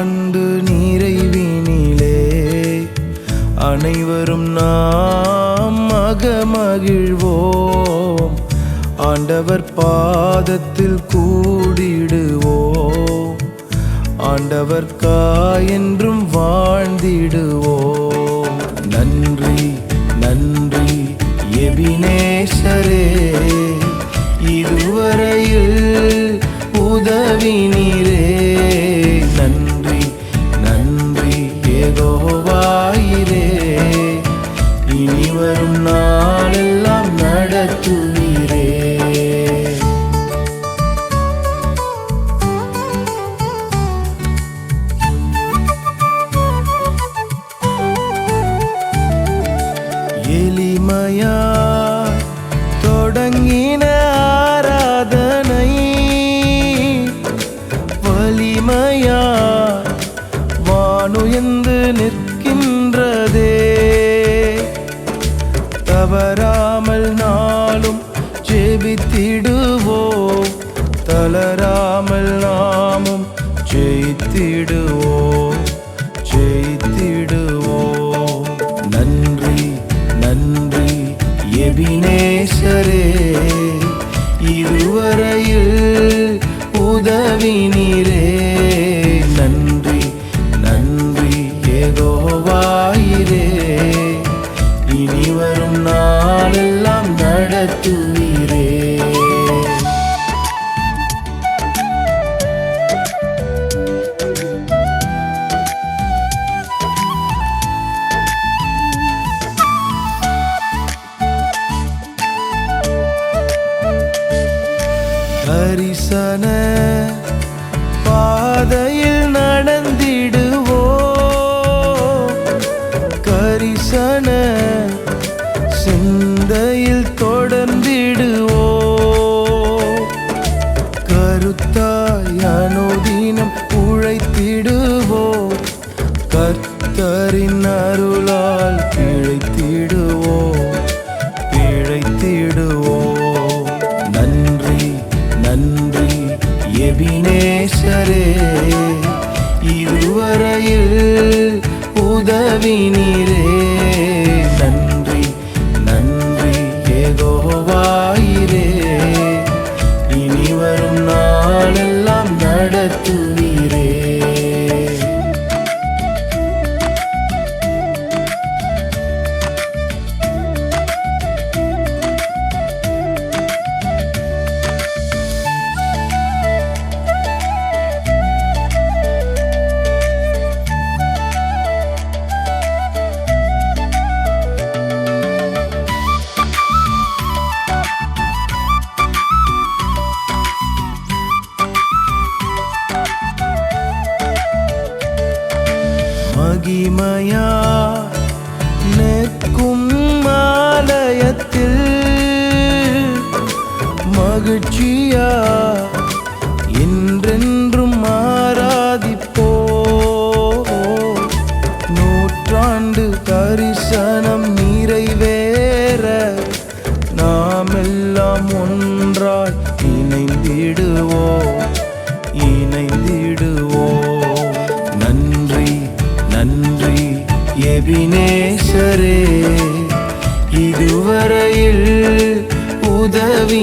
நூற்றாண்டு நிறைவினிலே அனைவரும் நாம் மகிழ்வோம். ஆண்டவர் பாதத்தில் கூடிடுவோம். ஆண்டவர்க்காய் என்றும் வாழ்ந்திடுவோம். நன்றி நன்றி எபினேசரே, இதுவரையில் உதவினீரே. நன்றி நன்றி யெகோவாயிரே, இனி வரும் நாளெல்லாம் நடத்துவீரே. எளிமையா தொடங்கின ஆராதனை வலிமையா வானுயர்ந்து நிற்கின்றதே. தவறாமல் நாளும் ஜெபித்திடுவோம், தளராமல் நாமும் ஜெயித்திடுவோம் ஜெயித்திடுவோம். நன்றி நன்றி எபினேசரே, இதுவரையில் உதவினீரே. நன்றி நன்றி யெகோவாயிரே, இனி வரும் நாளெல்லாம் நடத்துவீரே. தரிசன பாதையில் நடந்திடுவோம், கரிசன சிந்தையில் தொடர்ந்திடுவோம். கருத்தாய் அனுதினம் உழைத்திடுவோம், கர்த்தரின் அருளால் பிழைத்திடுவோம் பிழைத்திடுவோம். நன்றி நன்றி எபினேசரே, இதுவரையில் உதவினீரே. நன்றி நன்றி யெகோவாயிரே, இனி வரும் நாளெல்லாம் நடத்துவீரே. மகிமையா நிற்கும் ஆலயத்தில் மகிழ்ச்சியா என்றென்றும் ஆராதிப்போம். நூற்றாண்டு தரிசனம் நிறைவேற நாம் எல்லாம் ஒன்றாய் இணைந்திடுவோம் இணைந்திடுவோம். நன்றி நன்றி எபினேசரே, இதுவரையில் உதவி